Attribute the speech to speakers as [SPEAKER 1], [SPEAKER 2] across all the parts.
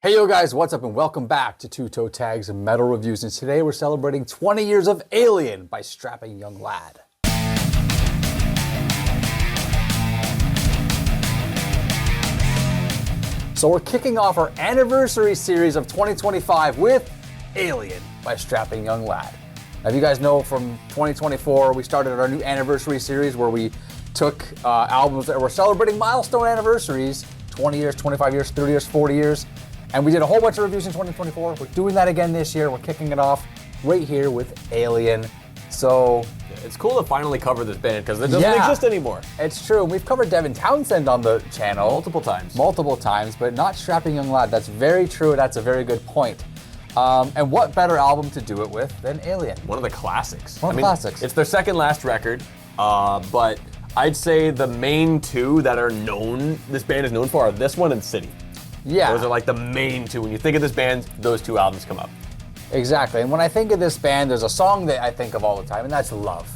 [SPEAKER 1] Hey yo guys, what's up and welcome back to Toe Tags Metal Reviews, and today we're celebrating 20 years of Alien by Strapping Young Lad. So we're kicking off our anniversary series of 2025 with Alien by Strapping Young Lad. Now, if you guys know, from 2024 we started our new anniversary series where we took albums that were celebrating milestone anniversaries, 20 years, 25 years, 30 years, 40 years. And we did a whole bunch of reviews in 2024. We're doing that again this year. We're kicking it off right here with Alien. So
[SPEAKER 2] it's cool to finally cover this band because it doesn't exist anymore.
[SPEAKER 1] It's true. We've covered Devin Townsend on the channel
[SPEAKER 2] multiple times,
[SPEAKER 1] but not Strapping Young Lad. That's very true. That's a very good point. And what better album to do it with than Alien?
[SPEAKER 2] One of the classics.
[SPEAKER 1] One of the classics.
[SPEAKER 2] It's their second last record, but I'd say the main two that are known, this band is known for, are this one and City.
[SPEAKER 1] Yeah.
[SPEAKER 2] Those are like the main two. When you think of this band, those two albums come up.
[SPEAKER 1] Exactly. And when I think of this band, there's a song that I think of all the time, and that's Love,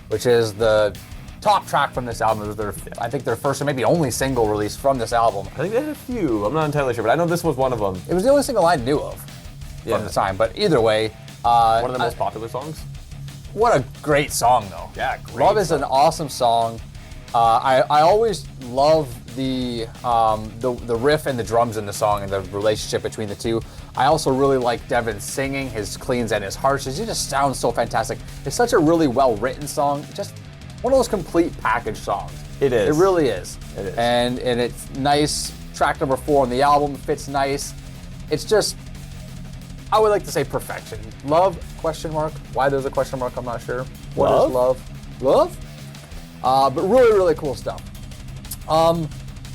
[SPEAKER 1] which is the top track from this album. It was I think their first or maybe only single release from this album.
[SPEAKER 2] I think they had a few. I'm not entirely sure, but I know this was one of them.
[SPEAKER 1] It was the only single I knew of from the time. But either way.
[SPEAKER 2] One of the most popular songs.
[SPEAKER 1] What a great song, though.
[SPEAKER 2] Yeah, great.
[SPEAKER 1] Love is an awesome song. I always love the riff and the drums in the song and the relationship between the two. I also really like Devin singing, his cleans and his harshes. He just sounds so fantastic. It's such a really well-written song. Just one of those complete package songs.
[SPEAKER 2] It is.
[SPEAKER 1] It really is.
[SPEAKER 2] It is.
[SPEAKER 1] And it's nice. Track number 4 on the album fits nice. It's just, I would like to say perfection. Love, question mark. Why there's a question mark, I'm not sure. What is love? Love? But really, really cool stuff.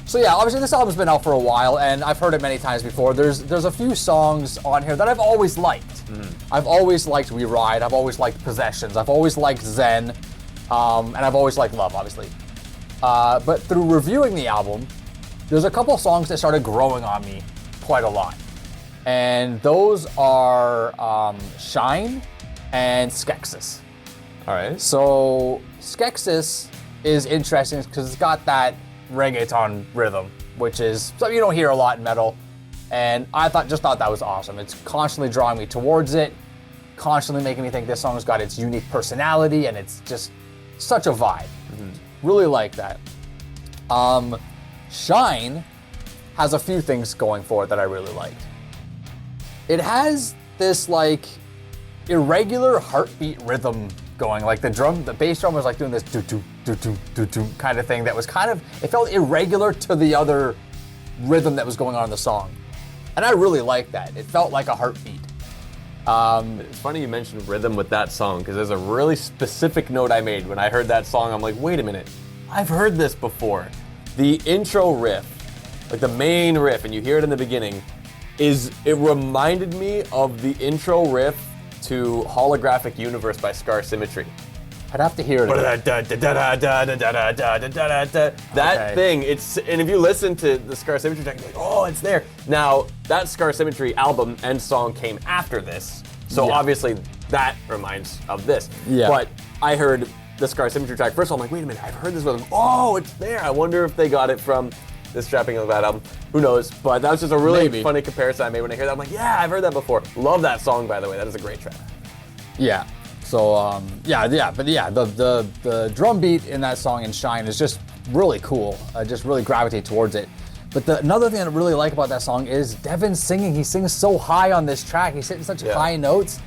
[SPEAKER 1] So yeah, obviously this album's been out for a while, and I've heard it many times before. There's a few songs on here that I've always liked. I've always liked We Ride. I've always liked Possessions. I've always liked Zen, and I've always liked Love, obviously. But through reviewing the album, there's a couple songs that started growing on me quite a lot, and those are Shine and Skeksis.
[SPEAKER 2] All right.
[SPEAKER 1] So Skeksis is interesting because it's got that reggaeton rhythm, which is something you don't hear a lot in metal. And I just thought that was awesome. It's constantly drawing me towards it, constantly making me think this song's got its unique personality, and it's just such a vibe. Really like that. Shine has a few things going for it that I really liked. It has this like irregular heartbeat rhythm going, like the bass drum was like doing this do kind of thing that was kind of, it felt irregular to the other rhythm that was going on in the song. And I really liked that. It felt like a heartbeat.
[SPEAKER 2] It's funny you mentioned rhythm with that song because there's a really specific note I made when I heard that song. I'm like, wait a minute, I've heard this before. The intro riff, like the main riff, and you hear it in the beginning, it reminded me of the intro riff to Holographic Universe by Scar Symmetry.
[SPEAKER 1] I'd have to hear it.
[SPEAKER 2] That thing, and if you listen to the Scar Symmetry track, you're like, oh, it's there. Now, that Scar Symmetry album and song came after this, so obviously that reminds of this.
[SPEAKER 1] Yeah.
[SPEAKER 2] But I heard the Scar Symmetry track first, so I'm like, wait a minute, I've heard this rhythm. Oh, it's there. I wonder if they got it from this Strapping Young Lad album. Who knows? But that was just a really funny comparison I made when I heard that. I'm like, yeah, I've heard that before. Love that song, by the way. That is a great track.
[SPEAKER 1] Yeah. So the drum beat in that song in Shine is just really cool. I just really gravitate towards it. But another thing I really like about that song is Devin singing. He sings so high on this track. He's hitting such high notes,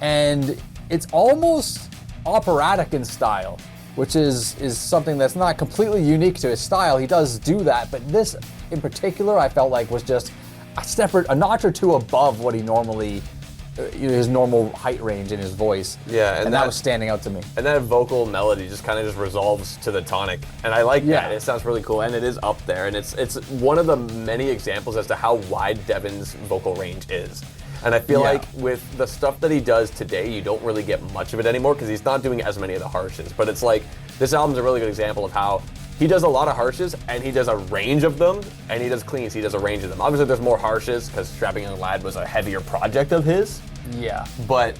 [SPEAKER 1] and it's almost operatic in style, which is something that's not completely unique to his style. He does do that, but this in particular I felt like was just a notch or two above what he normally, his normal height range in his voice.
[SPEAKER 2] Yeah,
[SPEAKER 1] and that was standing out to me.
[SPEAKER 2] And that vocal melody just kind of just resolves to the tonic, and I like that. It sounds really cool, and it is up there, and it's one of the many examples as to how wide Devin's vocal range is. And I feel like with the stuff that he does today, you don't really get much of it anymore because he's not doing as many of the harshes. But it's like, this album's a really good example of how he does a lot of harshes, and he does a range of them, and he does cleans, he does a range of them. Obviously, there's more harshes because Strapping Young Lad was a heavier project of his.
[SPEAKER 1] Yeah.
[SPEAKER 2] But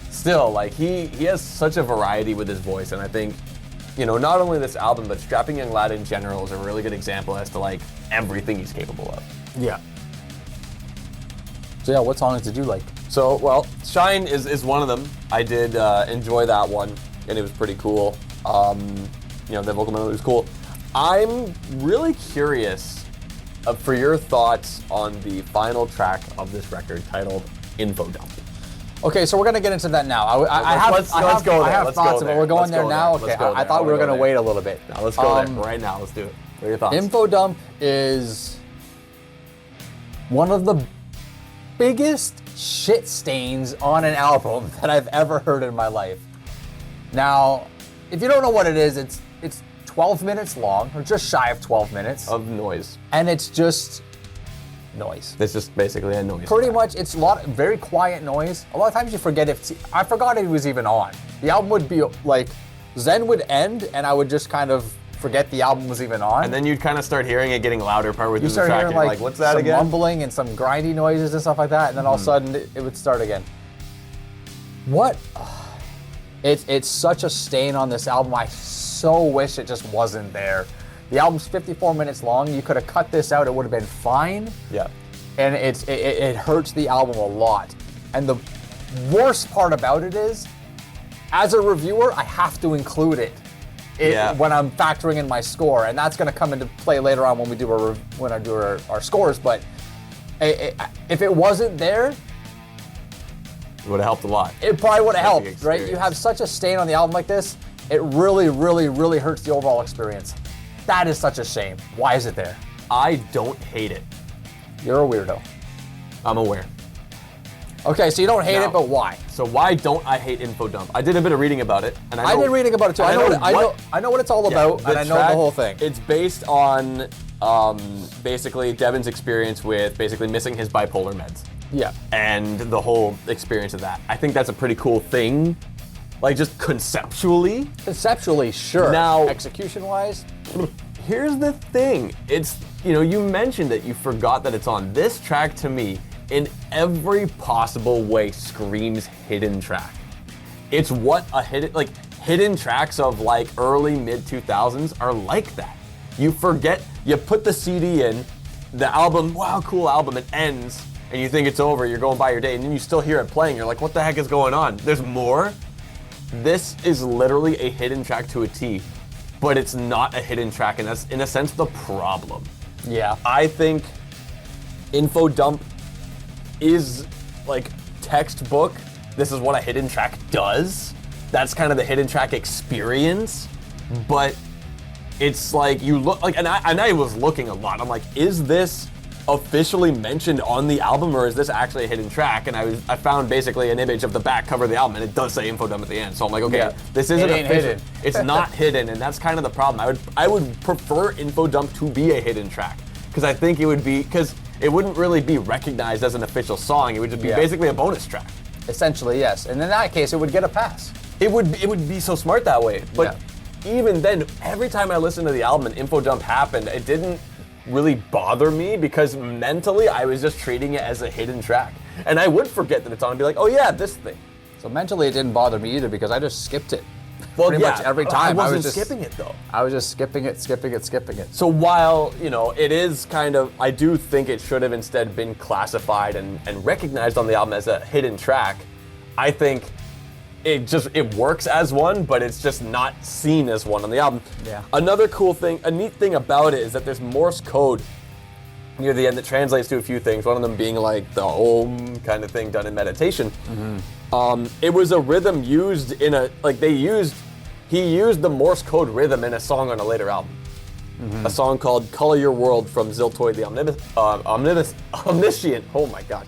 [SPEAKER 2] still, like, he has such a variety with his voice, and I think, you know, not only this album, but Strapping Young Lad in general is a really good example as to, like, everything he's capable of.
[SPEAKER 1] Yeah. So yeah, what songs did you like?
[SPEAKER 2] So, well, Shine is one of them. I did enjoy that one, and it was pretty cool. The vocal melody was cool. I'm really curious for your thoughts on the final track of this record titled Info Dump.
[SPEAKER 1] Okay, so we're gonna get into that now. I have thoughts, but we're going there now. Okay, I thought we were gonna wait a little bit.
[SPEAKER 2] No, let's go there right now. Let's do it. What are your thoughts?
[SPEAKER 1] Info Dump is one of the biggest shit stains on an album that I've ever heard in my life. Now, if you don't know what it is, it's 12 minutes long, or just shy of 12 minutes.
[SPEAKER 2] Of noise.
[SPEAKER 1] And it's just noise.
[SPEAKER 2] It's just basically a noise.
[SPEAKER 1] Pretty much, it's very quiet noise. A lot of times you forget I forgot it was even on. The album would be like, Zen would end, and I would just kind of forget the album was even on.
[SPEAKER 2] And then you'd kind of start hearing it getting louder part within the track.
[SPEAKER 1] Hearing,
[SPEAKER 2] and you're like, what's that
[SPEAKER 1] some
[SPEAKER 2] again?
[SPEAKER 1] Mumbling and some grindy noises and stuff like that, and then all of a sudden it would start again. What? It's such a stain on this album. I so wish it just wasn't there. The album's 54 minutes long. You could have cut this out. It would have been fine.
[SPEAKER 2] Yeah.
[SPEAKER 1] And it hurts the album a lot. And the worst part about it is, as a reviewer, I have to include it when I'm factoring in my score, and that's going to come into play later on when we do our scores. But if it wasn't there,
[SPEAKER 2] it would have helped a lot.
[SPEAKER 1] It probably would have helped, right? You have such a stain on the album like this, it really, really, really hurts the overall experience. That is such a shame. Why is it there?
[SPEAKER 2] I don't hate it.
[SPEAKER 1] You're a weirdo.
[SPEAKER 2] I'm aware.
[SPEAKER 1] Okay, so you don't hate it, but why?
[SPEAKER 2] So why don't I hate Info Dump? I did a bit of reading about it, and
[SPEAKER 1] I did reading about it too. I know what it's all about, and I know the whole thing.
[SPEAKER 2] It's based on basically Devin's experience with basically missing his bipolar meds.
[SPEAKER 1] Yeah.
[SPEAKER 2] And the whole experience of that. I think that's a pretty cool thing. Like, just conceptually.
[SPEAKER 1] Conceptually, sure.
[SPEAKER 2] Now,
[SPEAKER 1] execution-wise,
[SPEAKER 2] here's the thing. It's, you mentioned that you forgot that it's on. This track, to me, in every possible way, screams hidden track. It's what a hidden tracks of like early, mid-2000s are like that. You forget, you put the CD in, the album, wow, cool album, it ends, and you think it's over, you're going by your day, and then you still hear it playing, you're like, what the heck is going on? There's more? This is literally a hidden track to a T, but it's not a hidden track, and that's, in a sense, the problem.
[SPEAKER 1] Yeah.
[SPEAKER 2] I think Info Dump is like textbook. This is what a hidden track does. That's kind of the hidden track experience, but it's like you look like, and I was looking a lot. I'm like, is this officially mentioned on the album, or is this actually a hidden track? And I found basically an image of the back cover of the album, and it does say Info Dump at the end. So I'm like, okay, this isn't
[SPEAKER 1] hidden.
[SPEAKER 2] It's not hidden, and that's kind of the problem. I would prefer Info Dump to be a hidden track, because I think it would be, because it wouldn't really be recognized as an official song. It would just be basically a bonus track.
[SPEAKER 1] Essentially, yes. And in that case, it would get a pass.
[SPEAKER 2] It would be so smart that way. But even then, every time I listened to the album and Info Dump happened, it didn't really bother me, because mentally I was just treating it as a hidden track. And I would forget that it's on and be like, oh yeah, this thing.
[SPEAKER 1] So mentally it didn't bother me either, because I just skipped it.
[SPEAKER 2] Well,
[SPEAKER 1] pretty much every time.
[SPEAKER 2] I wasn't skipping it though.
[SPEAKER 1] I was just skipping it.
[SPEAKER 2] So while, it is kind of, I do think it should have instead been classified and recognized on the album as a hidden track, I think it works as one, but it's just not seen as one on the album.
[SPEAKER 1] Yeah.
[SPEAKER 2] Another cool thing, a neat thing about it is that there's Morse code near the end that translates to a few things, one of them being like the Om kind of thing done in meditation. Mm-hmm. It was a rhythm used in he used the Morse code rhythm in a song on a later album. Mm-hmm. A song called Color Your World from Ziltoid the Omniscient. Oh my God.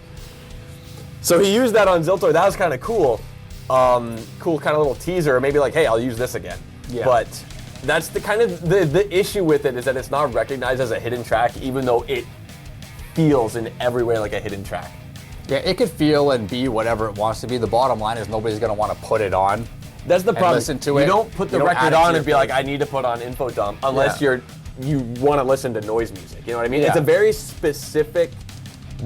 [SPEAKER 2] So he used that on Ziltoid. That was kind of cool. Cool kind of little teaser, maybe like, hey, I'll use this again. Yeah. But that's the kind of, the issue with it is that it's not recognized as a hidden track, even though it feels in every way like a hidden track.
[SPEAKER 1] Yeah, it could feel and be whatever it wants to be. The bottom line is nobody's going to want to put it on.
[SPEAKER 2] That's the problem.
[SPEAKER 1] Listen to it.
[SPEAKER 2] You don't put the record on and be like, I need to put on Info Dump, unless you want to listen to noise music. You know what I mean? Yeah. It's a very specific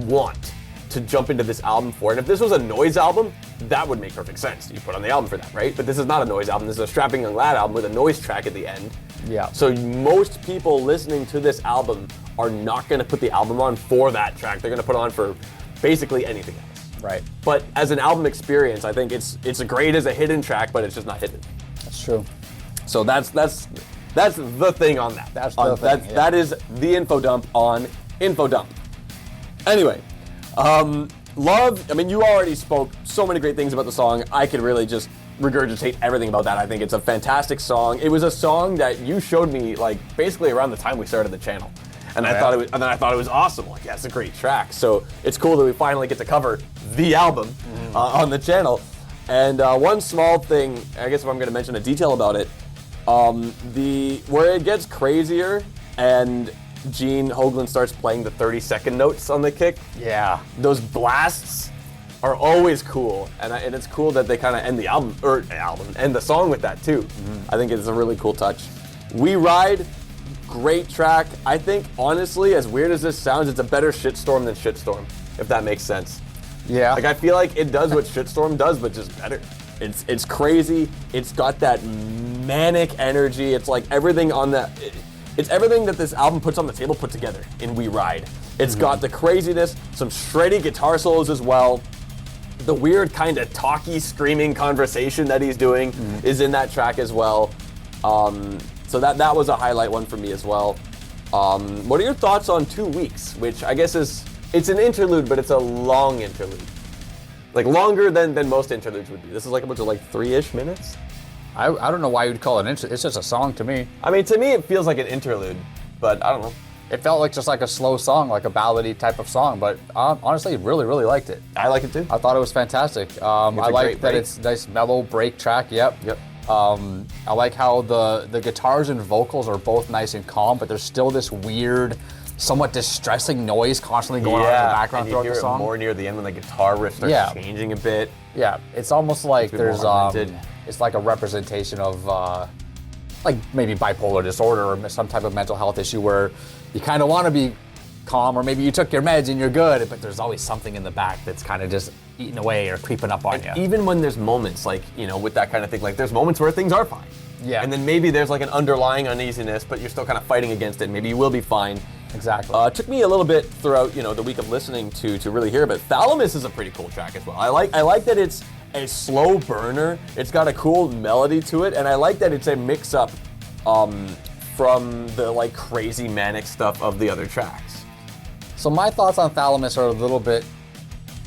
[SPEAKER 2] want to jump into this album for. And if this was a noise album, that would make perfect sense. You put on the album for that, right? But this is not a noise album. This is a strapping young lad album with a noise track at the end.
[SPEAKER 1] Yeah.
[SPEAKER 2] So most people listening to this album are not going to put the album on for that track. They're going to put on for basically anything else.
[SPEAKER 1] Right.
[SPEAKER 2] But as an album experience, I think it's great as a hidden track, but it's just not hidden.
[SPEAKER 1] That's true.
[SPEAKER 2] So that's the thing on that.
[SPEAKER 1] That's the thing. Yeah.
[SPEAKER 2] That is the info dump on info dump. Anyway, Love. I mean, you already spoke so many great things about the song. I could really just regurgitate everything about that. I think it's a fantastic song. It was a song that you showed me like basically around the time we started the channel, and I thought it was awesome. Like, yeah, it's a great track. So it's cool that we finally get to cover the album on the channel. And one small thing, I guess if I'm going to mention a detail about it, where it gets crazier and Gene Hoglan starts playing the 30-second notes on the kick.
[SPEAKER 1] Yeah.
[SPEAKER 2] Those blasts are always cool, and it's cool that they kind of end the end the song with that too. I think it's a really cool touch. We Ride, great track. I think honestly, as weird as this sounds, it's a better Shitstorm than Shitstorm, if that makes sense.
[SPEAKER 1] Yeah.
[SPEAKER 2] Like, I feel like it does what Shitstorm does, but just better. It's crazy. It's got that manic energy. It's like everything on that. It's everything that this album puts on the table put together in We Ride. It's got the craziness, some shreddy guitar solos as well. The weird kind of talky, screaming conversation that he's doing is in that track as well. So that was a highlight one for me as well. What are your thoughts on 2 Weeks, which I guess it's an interlude, but it's a long interlude. Like longer than most interludes would be. This is like a bunch of like 3-ish minutes.
[SPEAKER 1] I don't know why you'd call it an interlude. It's just a song to me.
[SPEAKER 2] I mean, to me, it feels like an interlude, but I don't know.
[SPEAKER 1] It felt like just like a slow song, like a ballady type of song, but honestly, really, really liked it.
[SPEAKER 2] I like it too.
[SPEAKER 1] I thought it was fantastic. I like that it's a nice mellow break track. Yep. I like how the guitars and vocals are both nice and calm, but there's still this weird, somewhat distressing noise constantly going on in the background throughout the song.
[SPEAKER 2] It more near the end when the guitar riff starts changing a bit.
[SPEAKER 1] Yeah, it's almost like there's it's like a representation of like maybe bipolar disorder or some type of mental health issue where you kind of want to be calm, or maybe you took your meds and you're good, but there's always something in the back that's kind of just eating away or creeping up on you.
[SPEAKER 2] Even when there's moments like, with that kind of thing, like there's moments where things are fine.
[SPEAKER 1] Yeah.
[SPEAKER 2] And then maybe there's like an underlying uneasiness, but you're still kind of fighting against it. Maybe you will be fine.
[SPEAKER 1] Exactly.
[SPEAKER 2] It took me a little bit throughout, the week of listening to really hear it, but Thalamus is a pretty cool track as well. I like that it's a slow burner. It's got a cool melody to it, and I like that it's a mix-up from the like crazy manic stuff of the other tracks.
[SPEAKER 1] So my thoughts on Thalamus are a little bit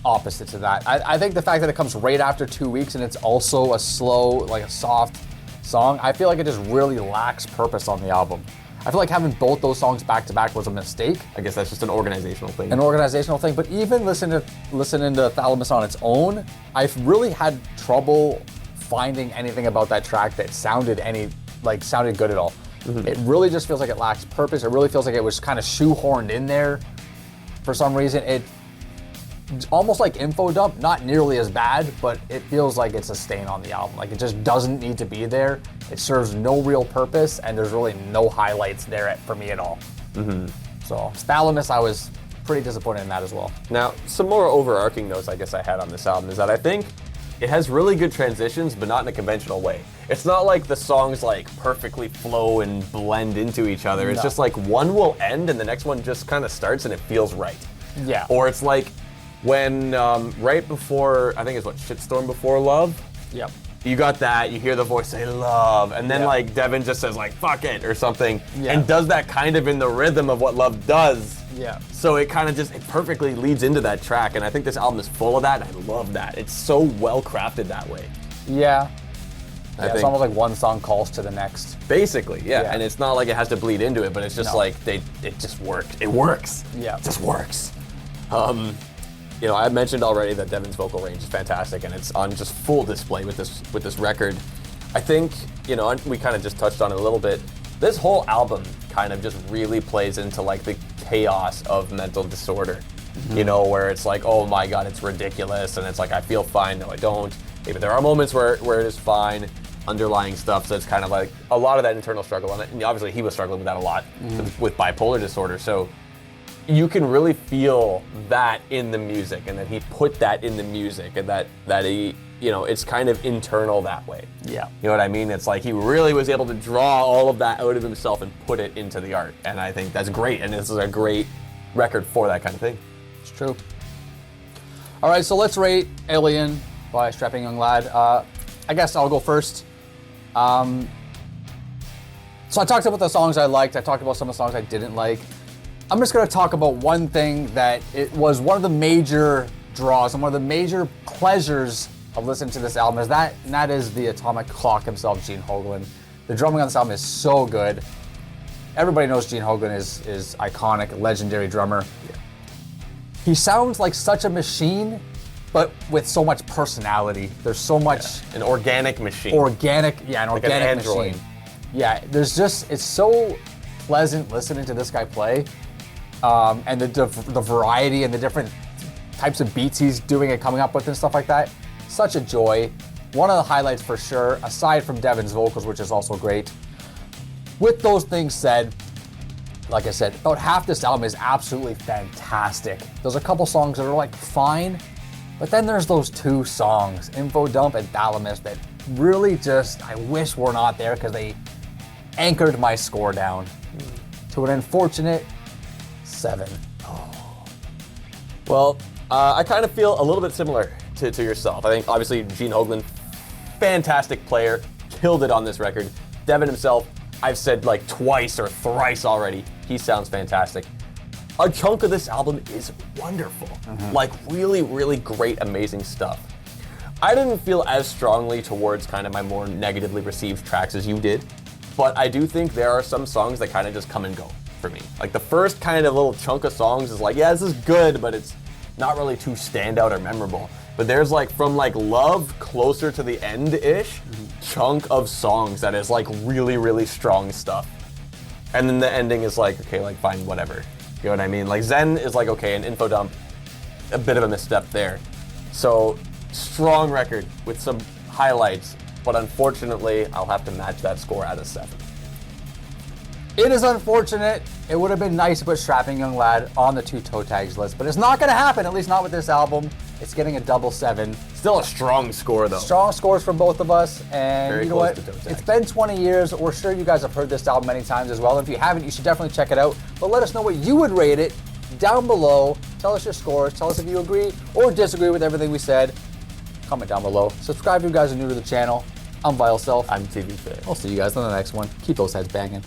[SPEAKER 1] opposite to that. I think the fact that it comes right after 2 weeks and it's also a slow, like a soft song, I feel like it just really lacks purpose on the album. I feel like having both those songs back to back was a mistake.
[SPEAKER 2] I guess that's just an organizational thing.
[SPEAKER 1] But even listening to Thalamus on its own, I've really had trouble finding anything about that track that sounded good at all. It really just feels like it lacks purpose. It really feels like it was kind of shoehorned in there for some reason. It's almost like Info Dump, not nearly as bad, but it feels like it's a stain on the album. Like it just doesn't need to be there. It serves no real purpose, and there's really no highlights there for me at all. So Thalamus, I was pretty disappointed in that as well.
[SPEAKER 2] Now, some more overarching notes I guess I had on this album is that I think it has really good transitions, but not in a conventional way. It's not like the songs like perfectly flow and blend into each other. It's just like one will end and the next one just kind of starts and it feels right.
[SPEAKER 1] Yeah.
[SPEAKER 2] Or it's like when right before, I think it's Shitstorm Before Love?
[SPEAKER 1] Yep.
[SPEAKER 2] You got that, you hear the voice say love, and then like Devin just says like fuck it or something, and does that kind of in the rhythm of what Love does.
[SPEAKER 1] Yeah.
[SPEAKER 2] So it kind of it perfectly leads into that track, and I think this album is full of that, and I love that. It's so well crafted that way.
[SPEAKER 1] Yeah.
[SPEAKER 2] I think
[SPEAKER 1] it's almost like one song calls to the next.
[SPEAKER 2] Basically, yeah. And it's not like it has to bleed into it, but it's just like it just worked. It works.
[SPEAKER 1] Yeah.
[SPEAKER 2] It just works. I mentioned already that Devin's vocal range is fantastic, and it's on just full display with this record. I think, we kind of just touched on it a little bit. This whole album kind of just really plays into like the chaos of mental disorder. Where it's like, oh my God, it's ridiculous, and it's like I feel fine, no I don't. Maybe there are moments where it is fine, underlying stuff, so it's kind of like a lot of that internal struggle on it. And obviously he was struggling with that a lot with bipolar disorder, so you can really feel that in the music, and that he put that in the music, and that he, it's kind of internal that way.
[SPEAKER 1] Yeah.
[SPEAKER 2] You know what I mean? It's like he really was able to draw all of that out of himself and put it into the art, and I think that's great, and this is a great record for that kind of thing.
[SPEAKER 1] It's true. All right, so let's rate Alien by Strapping Young Lad. I guess I'll go first. So I talked about the songs I liked. I talked about some of the songs I didn't like. I'm just gonna talk about one thing that it was one of the major draws and one of the major pleasures of listening to this album and that is the atomic clock himself, Gene Hoglan. The drumming on this album is so good. Everybody knows Gene Hoglan is iconic, legendary drummer. Yeah. He sounds like such a machine, but with so much personality. There's so much...
[SPEAKER 2] An organic machine.
[SPEAKER 1] An
[SPEAKER 2] like
[SPEAKER 1] organic machine. Yeah, it's so pleasant listening to this guy play. And the variety and the different types of beats he's doing and coming up with and stuff like that. Such a joy. One of the highlights for sure, aside from Devin's vocals, which is also great. With those things said, like I said, about half this album is absolutely fantastic. There's a couple songs that are like fine, but then there's those two songs, Info Dump and Thalamus, that really just, I wish were not there because they anchored my score down to an unfortunate 7.
[SPEAKER 2] Oh. Well, I kind of feel a little bit similar to yourself. I think obviously Gene Hoglan, fantastic player, killed it on this record. Devin himself, I've said like twice or thrice already, he sounds fantastic. A chunk of this album is wonderful. Like really, really great, amazing stuff. I didn't feel as strongly towards kind of my more negatively received tracks as you did, but I do think there are some songs that kind of just come and go for me. Like the first kind of little chunk of songs is like, yeah, this is good, but it's not really too standout or memorable. But there's like from like Love closer to the end-ish chunk of songs that is like really, really strong stuff. And then the ending is like, okay, like fine, whatever. You know what I mean? Like Zen is like, okay, an Info Dump, a bit of a misstep there. So strong record with some highlights, but unfortunately, I'll have to match that score at a 7.
[SPEAKER 1] It is unfortunate. It would have been nice to put Strapping Young Lad on the 2 toe tags list, but it's not going to happen, at least not with this album. It's getting a double 7.
[SPEAKER 2] Still a strong score, though.
[SPEAKER 1] Strong scores from both of us, and
[SPEAKER 2] very
[SPEAKER 1] you know what?
[SPEAKER 2] close to toe tags.
[SPEAKER 1] It's been 20 years. We're sure you guys have heard this album many times as well. If you haven't, you should definitely check it out. But let us know what you would rate it down below. Tell us your scores. Tell us if you agree or disagree with everything we said. Comment down below. Subscribe if you guys are new to the channel. I'm Vile Self.
[SPEAKER 2] I'm TV Fit.
[SPEAKER 1] I'll see you guys on the next one. Keep those heads banging.